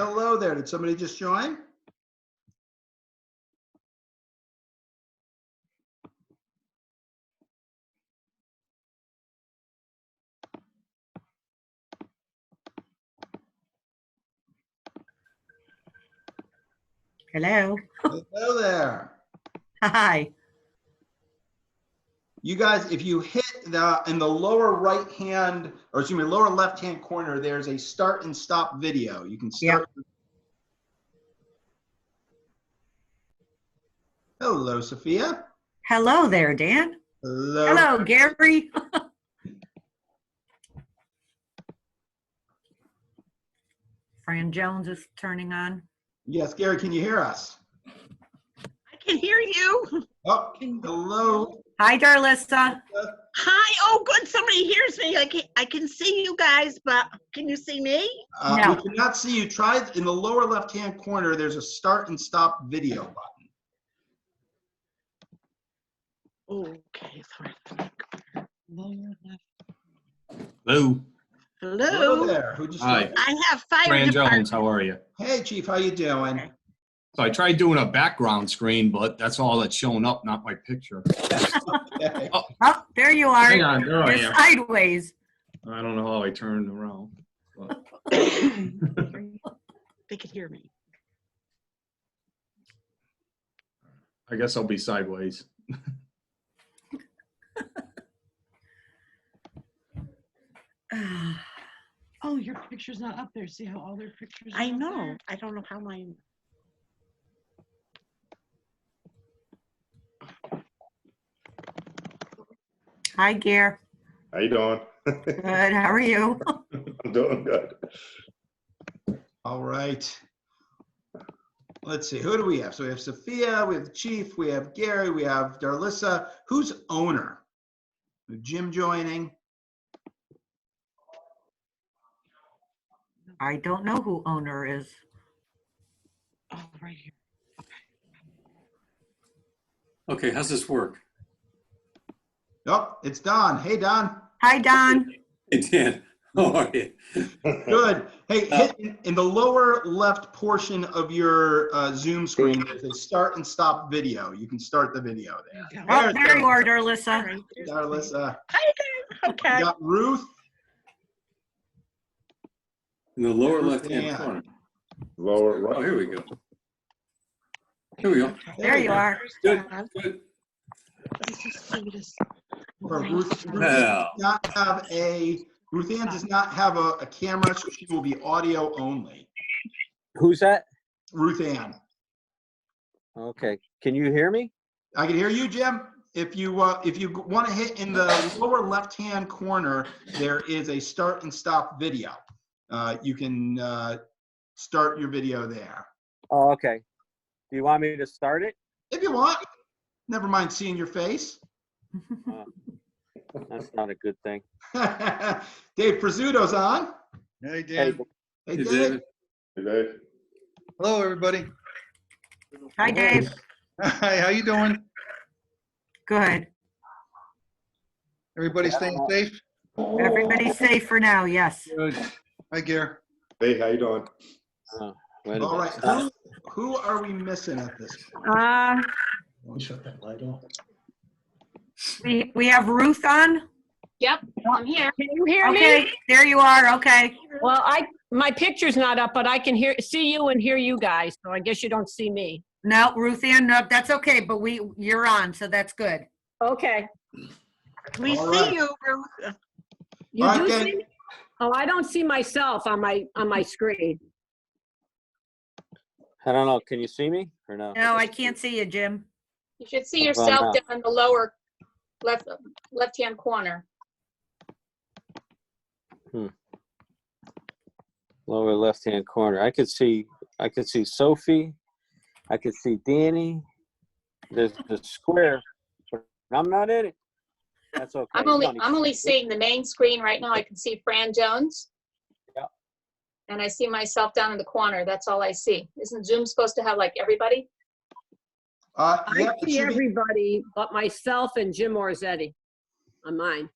Hello there. Did somebody just join? Hello. Hello there. Hi. You guys, if you hit in the lower right hand, or excuse me, lower left hand corner, there's a start and stop video. You can start. Yep. Hello, Sophia. Hello there, Dan. Hello. Hello, Gary. Fran Jones is turning on. Yes, Gary, can you hear us? I can hear you. Oh, hello. Hi, Darlissa. Hi. Oh, good. Somebody hears me. I can see you guys, but can you see me? No. We cannot see you. Try in the lower left-hand corner. There's a start and stop video button. Okay. Hello. Hello. Hello there. Who just Hi. I have fire Fran department. Jones, how are you? Hey, Chief. How you doing? So I tried doing a background screen, but that's all that's showing up, not my picture. Okay. Oh, there you are. Hang on, there I You're am. sideways. I don't know how I turned around. But They could hear me. I guess I'll be sideways. Oh, your picture's not up there. See how all their pictures are I up know. there? I don't know how mine. Hi, Gare. How you doing? Good. How are you? I'm doing good. All right. Let's see. Who do we have? So we have Sophia, we have the Chief, we have Gary, we have Darlissa. Who's owner? Jim joining. I don't know who owner is. Oh, right here. Okay, how's this work? Oh, it's Don. Hey, Don. Hi, Don. Hey, Dan, how are you? Good. Hey, hit in the lower left portion of your Zoom screen, there's a start and stop video. You can start the video there. Oh, there you are, Darlissa. Darlissa. Hi, guys. Okay. You got Ruth. In the lower Dan. left-hand corner. Lower right. Oh, here we go. Here we go. There you are. Good, good. For Ruth, Wow. Ruth Ann does not have a camera, so she will be audio only. Who's that? Ruth Ann. Okay. Can you hear me? I can hear you, Jim. If you want to hit in the lower left-hand corner, there is a start and stop video. You can start your video there. Oh, okay. Do you want me to start it? If you want. Never mind seeing your face. That's not a good thing. Dave Prizzuto's on. Hey, Dan. Hey, Hey, Dave. David. Hey, Dave. Hello, everybody. Hi, Dave. Hi, how you doing? Good. Everybody staying safe? Everybody's safe for now, yes. Good. Hi, Gare. Hey, how you doing? Wait a All minute. right. Who are we missing at this point? Shut that light off. We have Ruth on. Yep, I'm here. Can you hear Okay, me? there you are. Okay. Well, my picture's not up, but I can see you and hear you guys. So I guess you don't see me. No, Ruth Ann, no, that's okay, but you're on, so that's good. Okay. We All see right. you, Ruth. You All do right, see then. me? Oh, I don't see myself on my screen. I don't know. Can you see me or no? No, I can't see you, Jim. You should see Well, yourself no. down in the lower left-hand corner. Lower left-hand corner. I could see Sophie. I could see Danny. There's the square, but I'm not in it. That's okay. I'm only seeing the main screen right now. I can see Fran Jones. Yeah. And I see myself down in the corner. That's all I see. Isn't Zoom supposed to have like everybody? Yeah, I it see should be. everybody but myself and Jim Orzetti on mine.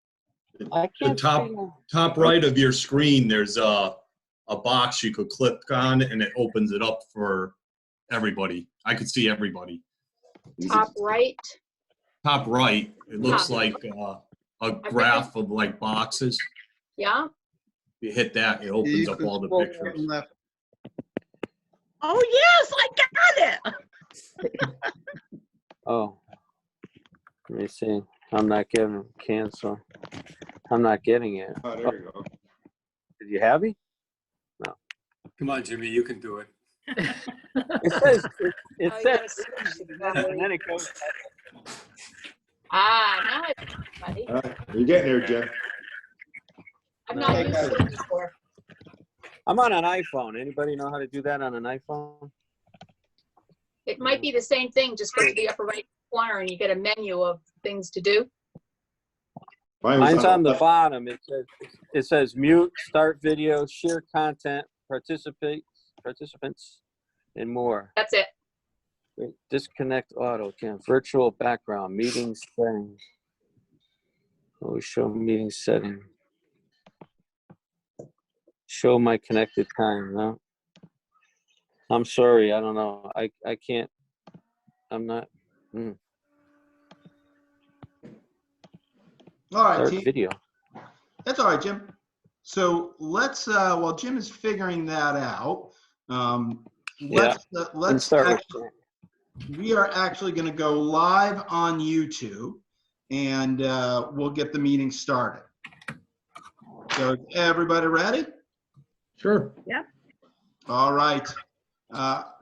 I The can't top see. top right of your screen, there's a a box you could click on, and it opens it up for everybody. I could see everybody. Top right. Top right, it looks Yeah. like a graph of like boxes. Yeah. You hit that, it opens You up can all the scroll right pictures. and left. Oh, yes, I got it. Oh, let me see. I'm not getting cancel. I'm not getting it. Oh, there you go. Did you have it? Come on, Jimmy, you can do it. It says, it Oh, you says, gotta switch to and then it goes. now it's buddy. All right, you're getting there, Jim. I've not used it before. I'm on an iPhone. Anybody know how to do that on an iPhone? It might be the same thing, just go to the upper right corner and you get a menu of things to do. Mine was Mine's on the left. bottom. It says mute, start video, share content, participants, and more. That's it. Wait, disconnect auto cam, virtual background, meeting settings. Oh, show meeting setting. Show my connected time. No, I'm sorry. I don't know. I can't. I'm not. All right, Start team. video. That's all right, Jim. So let's, while Jim is figuring that out, let's start. actually, we are actually going to go live on YouTube, and we'll get the meeting started. So is everybody ready? Sure. All right.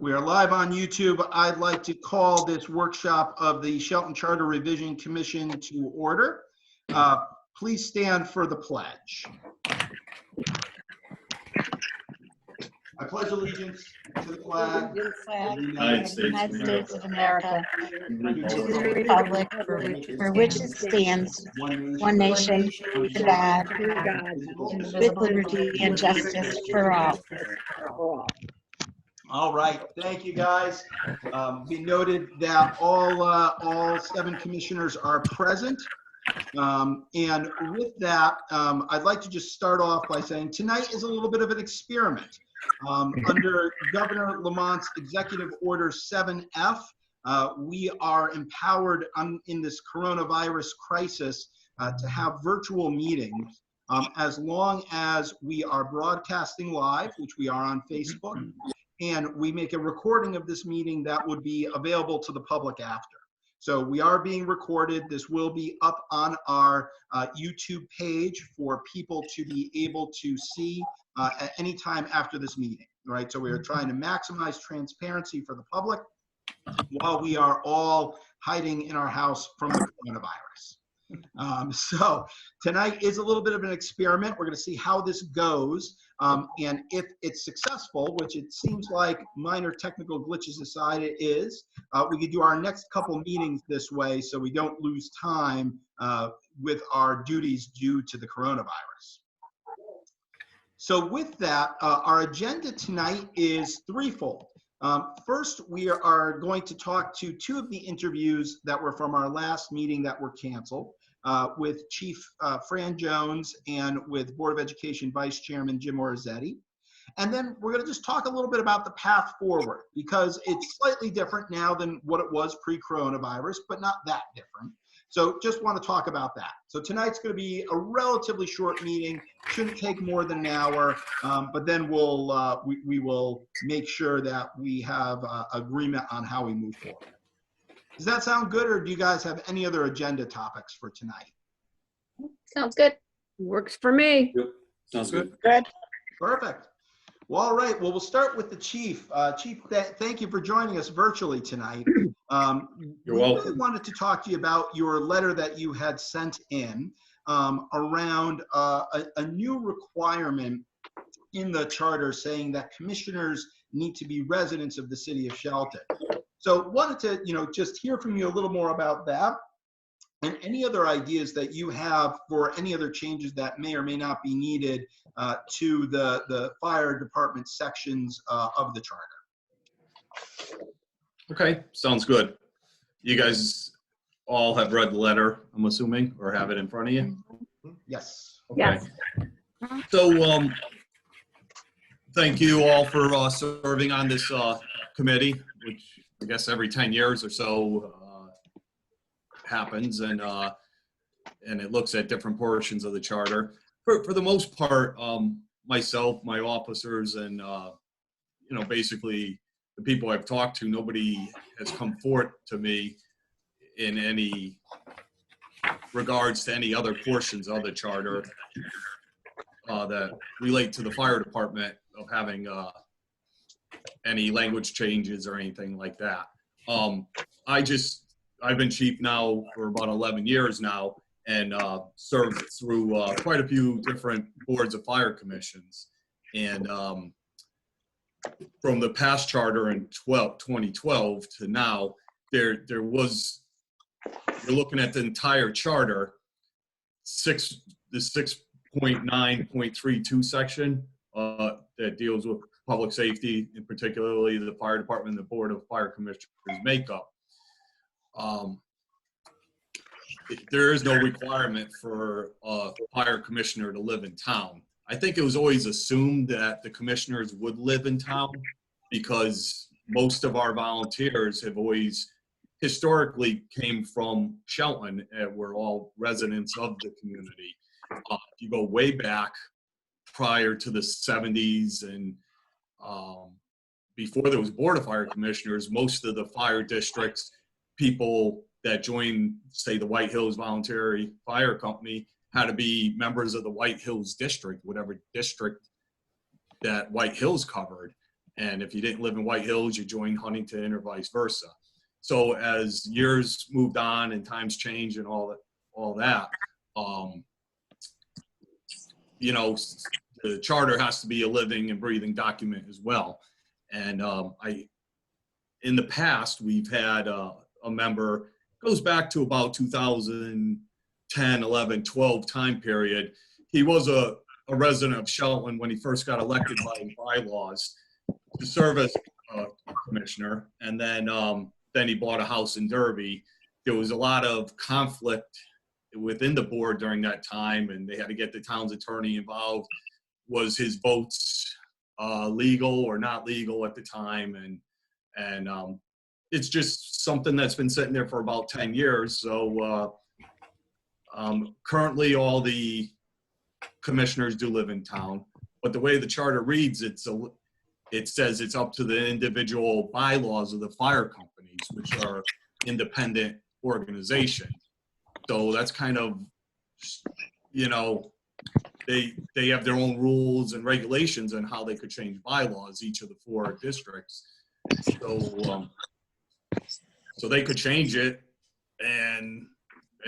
We are live on YouTube. I'd like to call this workshop of the Shelton Charter Revision Commission to order. Please stand for the pledge. I pledge allegiance to the flag of the United States of America, to to the republic for which it stands, one nation, under God, with liberty and justice for all. All right, thank you, guys. Be noted that all 7 commissioners are present. And with that, I'd like to just start off by saying tonight is a little bit of an experiment. Under Governor Lamont's Executive Order 7F, we are empowered in this coronavirus crisis to have virtual meetings as long as we are broadcasting live, which we are on Facebook, and we make a recording of this meeting that would be available to the public after. So we are being recorded. This will be up on our YouTube page for people to be able to see at any time after this meeting, right? So we are trying to maximize transparency for the public while we are all hiding in our house from the coronavirus. So tonight is a little bit of an experiment. We're going to see how this goes. And if it's successful, which it seems like minor technical glitches aside it is, we could do our next couple meetings this way so we don't lose time with our duties due to the coronavirus. So with that, our agenda tonight is threefold. First, we are going to talk to 2 of the interviews that were from our last meeting that were canceled, with Chief Fran Jones and with Board of Education Vice Chairman Jim Orizzetti. And then we're going to just talk a little bit about the path forward, because it's slightly different now than what it was pre-coronavirus, but not that different. So just want to talk about that. So tonight's going to be a relatively short meeting, shouldn't take more than an hour, but then we will make sure that we have agreement on how we move forward. Does that sound good, or do you guys have any other agenda topics for tonight? Sounds good. Works for me. Yep, sounds good. Perfect. Well, all right. Well, we'll start with the chief. Chief, thank you for joining us virtually tonight. You're we welcome. really wanted to talk to you about your letter that you had sent in around a new requirement in the charter saying that commissioners need to be residents of the city of Shelton. So wanted to, just hear from you a little more about that, and any other ideas that you have for any other changes that may or may not be needed to the fire department sections of the charter. Okay, sounds good. You guys all have read the letter, I'm assuming, or have it in front of you? Yes. Okay. Yes. So, thank you all for serving on this committee, which I guess every 10 years or so happens, and it looks at different portions of the charter. For the most part, myself, my officers, and basically the people I've talked to, nobody has come forth to me in any regards to any other portions of the charter that relate to the fire department of having any language changes or anything like that. I've been chief now for about 11 years now, and served through quite a few different boards of fire commissions. And from the past charter in 2012 to now, you're looking at the entire charter, the 6.9.32 section that deals with public safety, and particularly the fire department and the board of fire commissioners makeup. There is no requirement for a fire commissioner to live in town. I think it was always assumed that the commissioners would live in town because most of our volunteers have always historically came from Shelton, and we're all residents of the community. If you go way back prior to the 70s and before there was Board of Fire Commissioners, most of the fire districts, people that joined, say, the White Hills Voluntary Fire Company, had to be members of the White Hills district, whatever district that White Hills covered. And if you didn't live in White Hills, you joined Huntington or vice versa. So as years moved on and times changed and all that, the charter has to be a living and breathing document as well. And in the past, we've had a member, goes back to about 2010, 11, 12 time period. He was a resident of Shelton when he first got elected by bylaws to serve as commissioner. And then he bought a house in Derby. There was a lot of conflict within the board during that time, and they had to get the town's attorney involved. Was his votes legal or not legal at the time? And it's just something that's been sitting there for about 10 years. So currently all the commissioners do live in town, but the way the charter reads, it says it's up to the individual bylaws of the fire companies, which are independent organizations. So that's kind of, they have their own rules and regulations on how they could change bylaws, each of the 4 districts. So they could change it and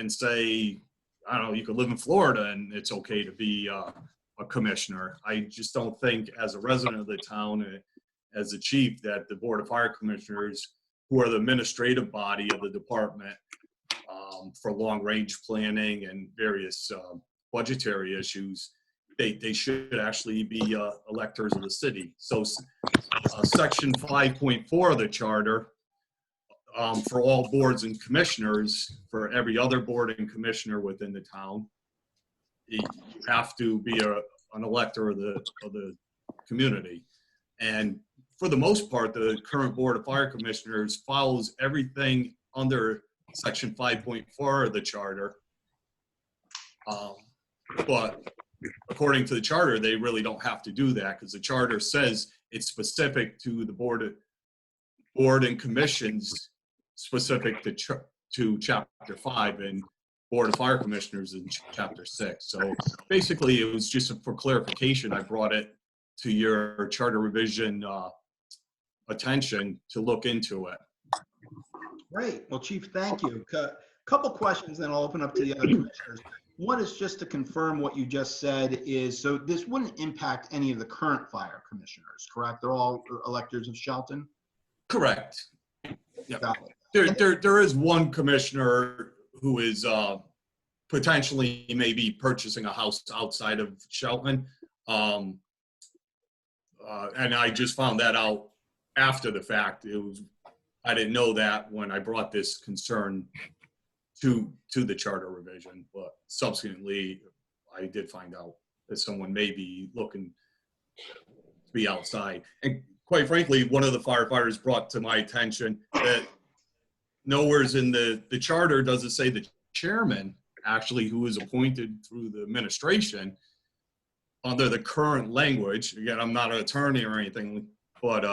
say, I don't know, you could live in Florida and it's okay to be a commissioner. I just don't think, as a resident of the town, as a chief, that the Board of Fire Commissioners, who are the administrative body of the department for long-range planning and various budgetary issues, they should actually be electors of the city. So section 5.4 of the charter, for all boards and commissioners, for every other board and commissioner within the town, you have to be an elector of the community. And for the most part, the current Board of Fire Commissioners follows everything under section 5.4 of the charter. But according to the charter, they really don't have to do that, because the charter says it's specific to the board and commissions, specific to chapter 5, and Board of Fire Commissioners in chapter 6. So basically, it was just for clarification. I brought it to your charter revision attention to look into it. Great. Well, Chief, thank you. Couple questions, then I'll open up to the other commissioners. One is just to confirm what you just said is, so this wouldn't impact any of the current fire commissioners, correct? They're all electors of Shelton? Correct. Yep. Got it. There is one commissioner who is potentially maybe purchasing a house outside of Shelton. And I just found that out after the fact. I didn't know that when I brought this concern to the charter revision, but subsequently I did find out that someone may be looking be outside. And quite frankly, one of the firefighters brought to my attention that nowhere's in the charter does it say the chairman, actually, who is appointed through the administration under the current language. Again, I'm not an attorney or anything, but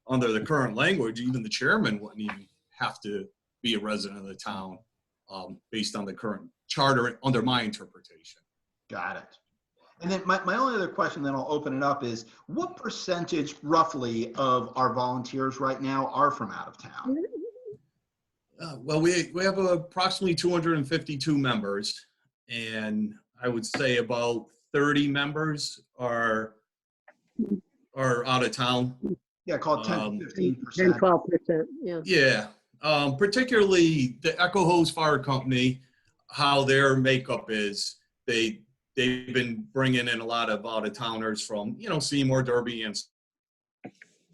under the current language, even the chairman wouldn't even have to be a resident of the town based on the current charter under my interpretation. Got it. And then my only other question, then I'll open it up, is what percentage roughly of our volunteers right now are from out of town? Well, we have approximately 252 members, and I would say about 30 members are out of town. Yeah, call it 10 to 15%. 10, 12%, yeah. Yeah, particularly the Echo Hose Fire Company, how their makeup is, they've been bringing in a lot of out-of-towners from, Seymour, Derby, and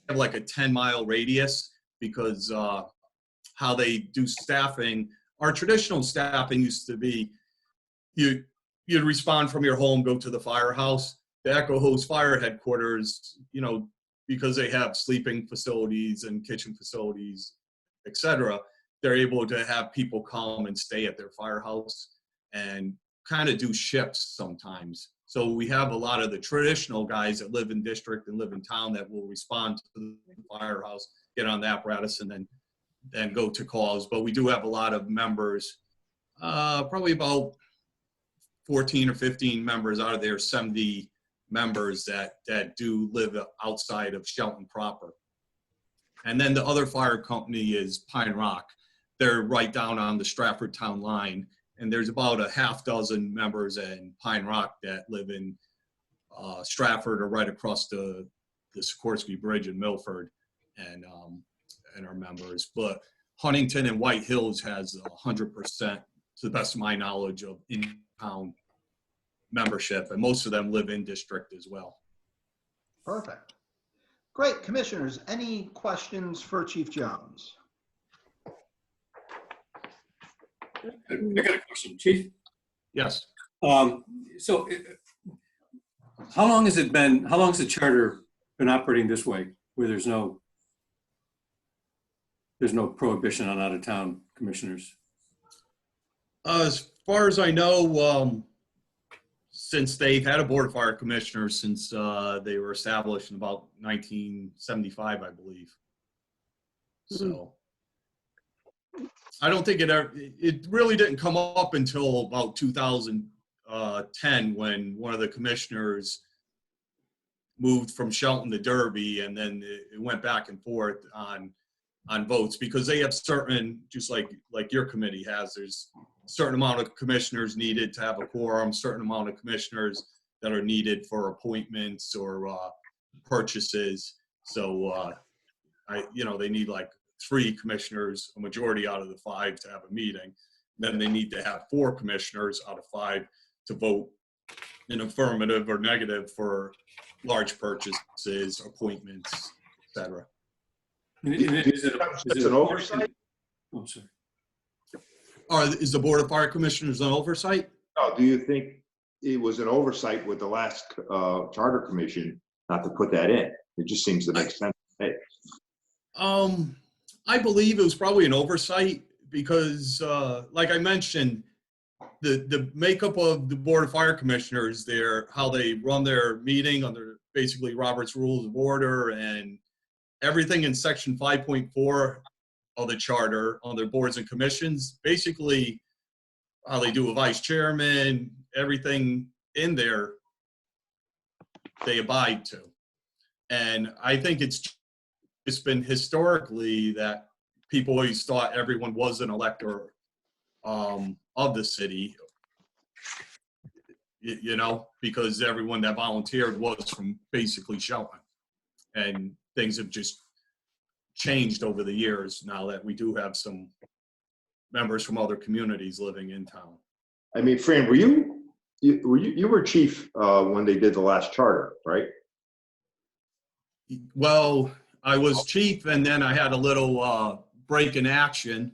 have like a 10-mile radius because how they do staffing. Our traditional staffing used to be you'd respond from your home, go to the firehouse. The Echo Hose Fire Headquarters, because they have sleeping facilities and kitchen facilities, etc., they're able to have people come and stay at their firehouse and kind of do shifts sometimes. So we have a lot of the traditional guys that live in district and live in town that will respond to the firehouse, get on the apparatus, and then go to calls. But we do have a lot of members, probably about 14 or 15 members out of their 70 members that do live outside of Shelton proper. And then the other fire company is Pine Rock. They're right down on the Stratford town line. And there's about a half dozen members in Pine Rock that live in Stratford or right across the Sikorsky Bridge in Milford and are members. But Huntington and White Hills has 100%, to the best of my knowledge, of in-town membership. And most of them live in district as well. Perfect. Great. Commissioners, any questions for Chief Jones? I got a question, Chief. Yes. So how long has the charter been operating this way, where there's no prohibition on out-of-town commissioners? As far as I know, since they've had a board of fire commissioners since they were established in about 1975, I believe. So I don't think it really didn't come up until about 2010 when one of the commissioners moved from Shelton to Derby, and then it went back and forth on votes, because they have certain, just like your committee has, there's a certain amount of commissioners needed to have a quorum, certain amount of commissioners that are needed for appointments or purchases. So they need like 3 commissioners, a majority out of the 5, to have a meeting. Then they need to have 4 commissioners out of 5 to vote in affirmative or negative for large purchases, appointments, etc. Is it an oversight? Oh, sorry. Or is the Board of Fire Commissioners an oversight? No, do you think it was an oversight with the last charter commission not to put that in? It just seems to make sense. Hey. I believe it was probably an oversight because, like I mentioned, the makeup of the Board of Fire Commissioners, how they run their meeting under basically Robert's Rules of Order, and everything in Section 5.4 of the charter on their boards and commissions, basically how they do a vice chairman, everything in there, they abide to. And I think it's been historically that people always thought everyone was an elector of the city, because everyone that volunteered was from basically Shelton. And things have just changed over the years now that we do have some members from other communities living in town. I mean, Fran, you were chief when they did the last charter, right? Well, I was chief, and then I had a little break in action,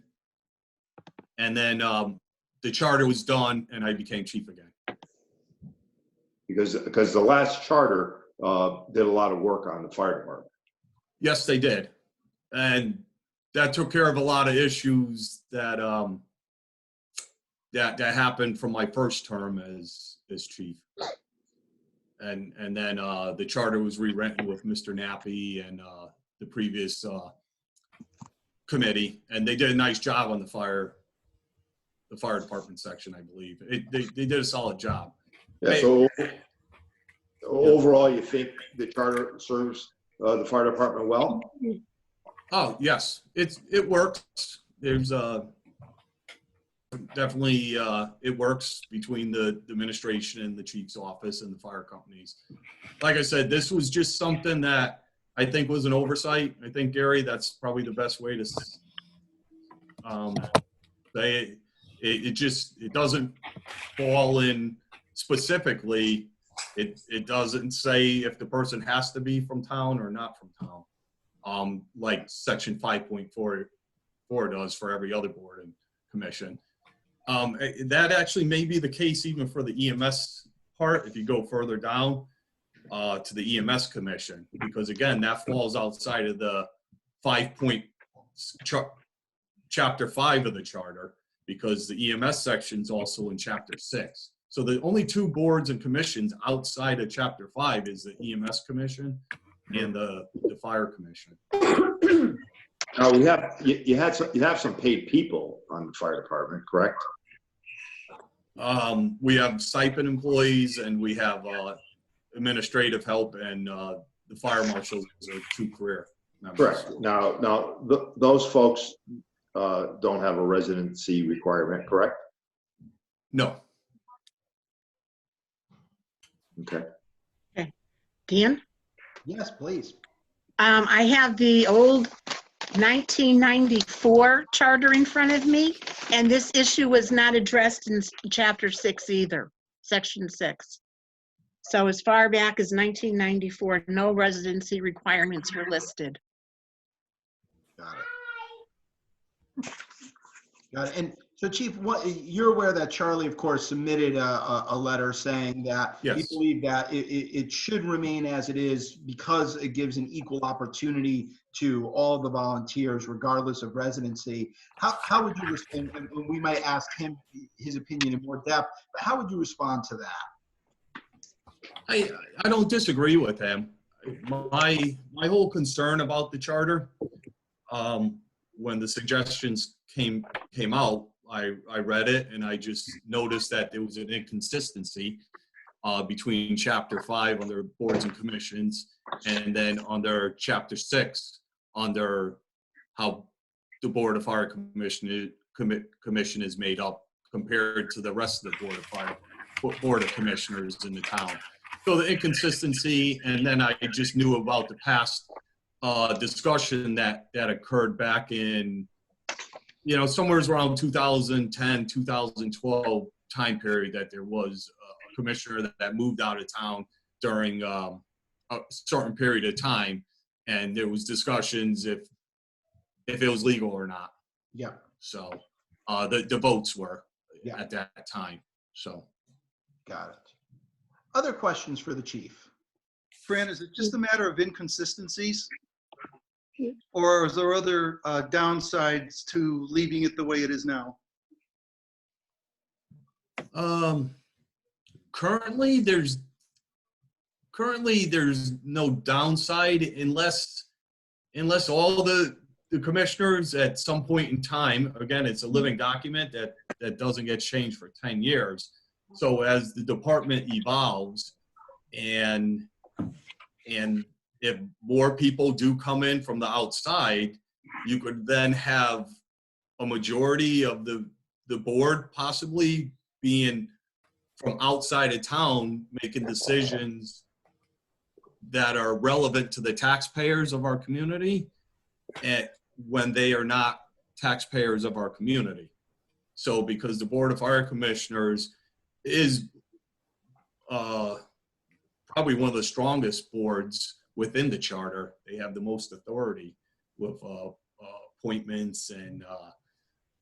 and then the charter was done, and I became chief again. Because the last charter did a lot of work on the fire department. Yes, they did. And that took care of a lot of issues that that happened from my first term as chief. And then the charter was rewritten with Mr. Nappy and the previous committee, and they did a nice job on the fire department section, I believe. They did a solid job. Yeah, so overall, you think the charter serves the fire department well? Oh, yes, it works. There's definitely it works between the administration and the chief's office and the fire companies. Like I said, this was just something that I think was an oversight. I think, Gary, that's probably the best way to say it doesn't fall in specifically. It doesn't say if the person has to be from town or not from town, like section 5.4 does for every other board and commission. That actually may be the case even for the EMS part if you go further down to the EMS commission, because again, that falls outside of the chapter 5 of the charter, because the EMS section is also in chapter 6. So the only two boards and commissions outside of chapter 5 is the EMS commission and the fire commission. Now you have some paid people on the fire department, correct? We have stipend employees and we have administrative help, and the fire marshals are 2 career members. Correct. Now those folks don't have a residency requirement, correct? No. Okay. Dan? Yes, please. I have the old 1994 charter in front of me, and this issue was not addressed in chapter 6 either, section 6. So as far back as 1994, no residency requirements were listed. Got it. Got it. And so, Chief, you're aware that Charlie, of course, submitted a letter saying that he Yes. believed that it should remain as it is because it gives an equal opportunity to all the volunteers, regardless of residency. How would you respond? And we might ask him his opinion in more depth, but how would you respond to that? I don't disagree with him. My whole concern about the charter, when the suggestions came out, I read it and I just noticed that there was an inconsistency between chapter 5 under boards and commissions, and then under chapter 6 under how the Board of Fire Commission is made up compared to the rest of the Board of Commissioners in the town. So the inconsistency, and then I just knew about the past discussion that occurred back in, somewhere around 2010, 2012 time period, that there was a commissioner that moved out of town during a certain period of time, and there was discussions if it was legal or not. Yeah. So the votes were Yeah. at that time. So. Got it. Other questions for the chief? Fran, is it just a matter of inconsistencies? Or is there other downsides to leaving it the way it is now? Currently there's no downside unless all the commissioners at some point in time, again, it's a living document that doesn't get changed for 10 years. So as the department evolves and if more people do come in from the outside, you could then have a majority of the board possibly being from outside of town, making decisions that are relevant to the taxpayers of our community, and when they are not taxpayers of our community. So because the Board of Fire Commissioners is probably one of the strongest boards within the charter. They have the most authority with appointments and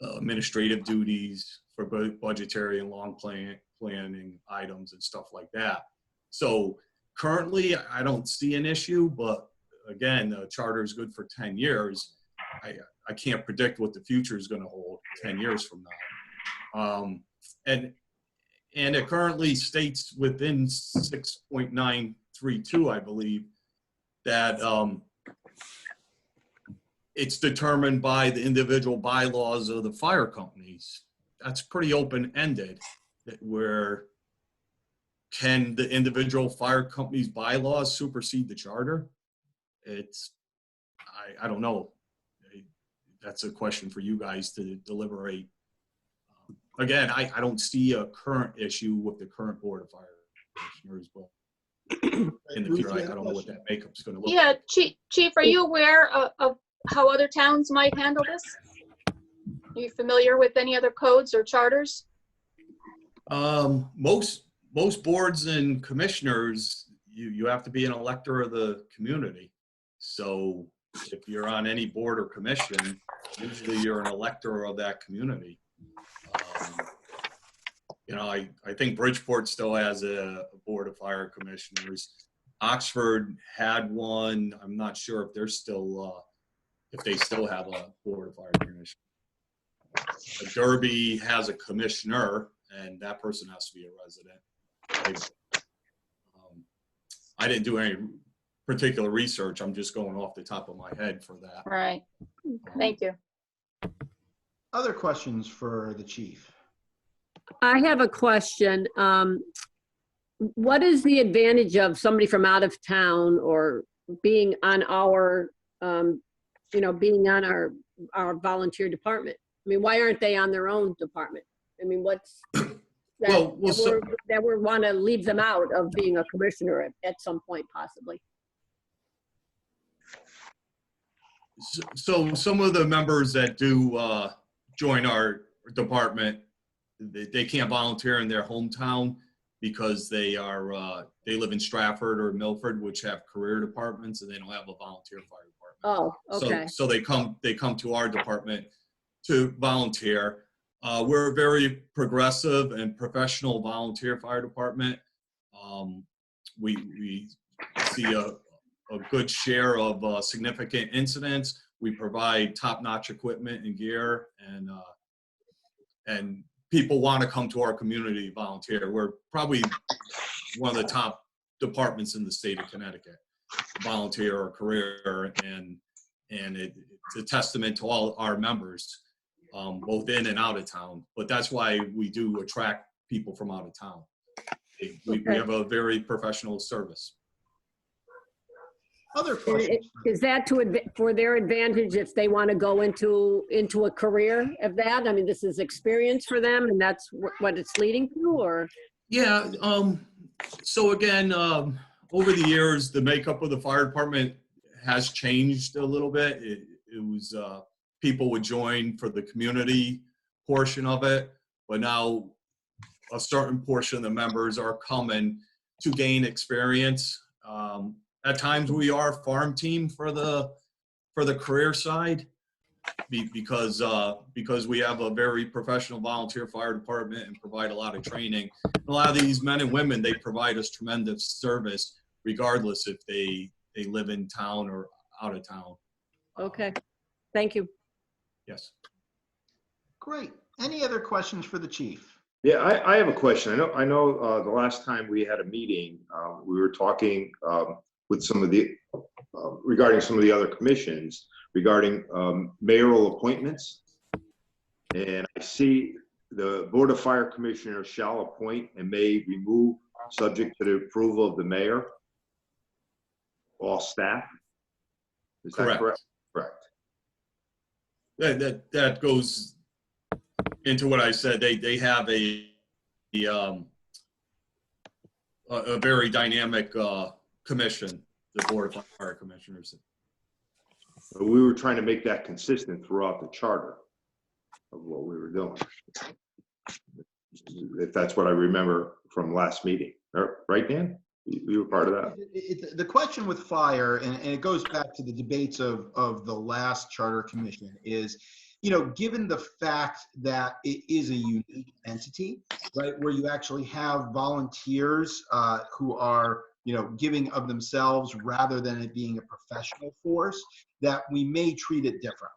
administrative duties for both budgetary and long planning items and stuff like that. So currently, I don't see an issue, but again, the charter is good for 10 years. I can't predict what the future is going to hold 10 years from now. And it currently states within 6.932, I believe, that it's determined by the individual bylaws of the fire companies. That's pretty open-ended, where can the individual fire company's bylaws supersede the charter? I don't know. That's a question for you guys to deliberate. Again, I don't see a current issue with the current Board of Fire Commissioners, but in the future, I don't know what that makeup's going to look Yeah, like. Chief, are you aware of how other towns might handle this? Are you familiar with any other codes or charters? Most boards and commissioners, you have to be an elector of the community. So if you're on any board or commission, usually you're an elector of that community. You know, I think Bridgeport still has a board of fire commissioners. Oxford had one. I'm not sure if they're still, if they still have a board of fire commissioners. Derby has a commissioner, and that person has to be a resident. I didn't do any particular research. I'm just going off the top of my head for that. Right. Thank you. Other questions for the chief? I have a question. What is the advantage of somebody from out of town or being on our, being on our volunteer department? I mean, why aren't they on their own department? I mean, what's that we want to leave them out of being a commissioner at some point, possibly? So some of the members that do join our department, they can't volunteer in their hometown because they live in Stratford or Milford, which have career departments, and they don't have a volunteer fire department. Oh, okay. So they come to our department to volunteer. We're a very progressive and professional volunteer fire department. We see a good share of significant incidents. We provide top-notch equipment and gear, and people want to come to our community to volunteer. We're probably one of the top departments in the state of Connecticut, volunteer or career, and it's a testament to all our members, both in and out of town. But that's why we do attract people from out of town. We have a very professional service. Other questions? Is that for their advantage if they want to go into a career of that? I mean, this is experience for them, and that's what it's leading to, or? Yeah. So again, over the years, the makeup of the fire department has changed a little bit. It was people would join for the community portion of it, but now a certain portion of the members are coming to gain experience. At times we are a farm team for the career side because we have a very professional volunteer fire department and provide a lot of training. A lot of these men and women, they provide us tremendous service regardless if they live in town or out of town. Okay, thank you. Yes. Great. Any other questions for the chief? Yeah, I have a question. I know the last time we had a meeting, we were talking with some of the, regarding some of the other commissions, regarding mayoral appointments. And I see the Board of Fire Commissioners shall appoint and may remove, subject to the approval of the mayor, all staff. Is that correct? Correct. That goes into what I said. They have a very dynamic commission, the Board of Fire Commissioners. We were trying to make that consistent throughout the charter of what we were doing. If that's what I remember from last meeting, right, Dan? You were part of that. The question with fire, and it goes back to the debates of the last charter commission, is, given the fact that it is a unique entity, right, where you actually have volunteers who are, giving of themselves rather than it being a professional force, that we may treat it differently.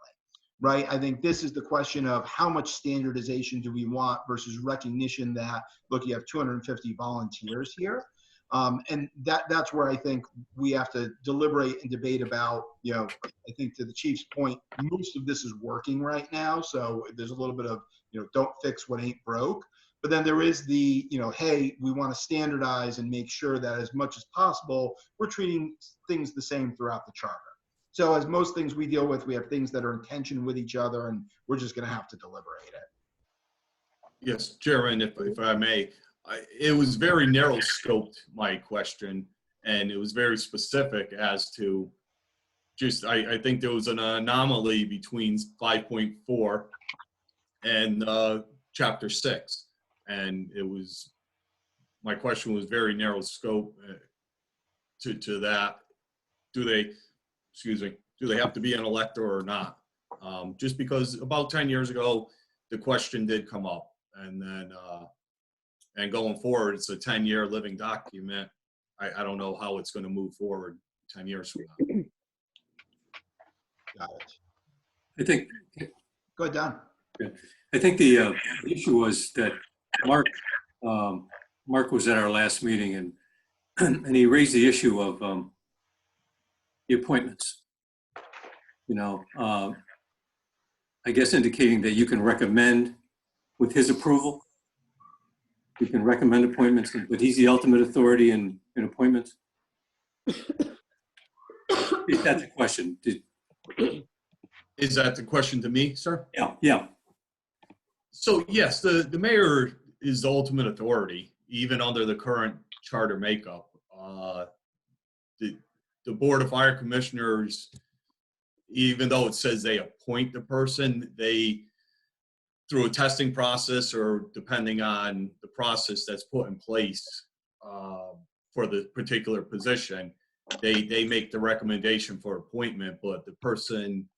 Right? I think this is the question of how much standardization do we want versus recognition that, look, you have 250 volunteers here. And that's where I think we have to deliberate and debate about, I think to the chief's point, most of this is working right now. So there's a little bit of, don't fix what ain't broke. But then there is the, hey, we want to standardize and make sure that as much as possible, we're treating things the same throughout the charter. So as most things we deal with, we have things that are in tension with each other, and we're just going to have to deliberate it. Yes, Chairman, if I may, it was very narrow scoped, my question, and it was very specific as to just, I think there was an anomaly between 5.4 and chapter 6. And my question was very narrow scope to that. Do they have to be an elector or not? Just because about 10 years ago, the question did come up, and then and going forward, it's a 10-year living document. I don't know how it's going to move forward 10 years from now. Got it. I think, Go ahead, Don. I think the issue was that Mark was at our last meeting, and he raised the issue of the appointments. I guess indicating that you can recommend with his approval. You can recommend appointments, but he's the ultimate authority in appointments. Is that the question? Is that the question to me, sir? Yeah. So yes, the mayor is the ultimate authority, even under the current charter makeup. The Board of Fire Commissioners, even though it says they appoint the person, they, through a testing process or depending on the process that's put in place for the particular position, they make the recommendation for appointment, but the person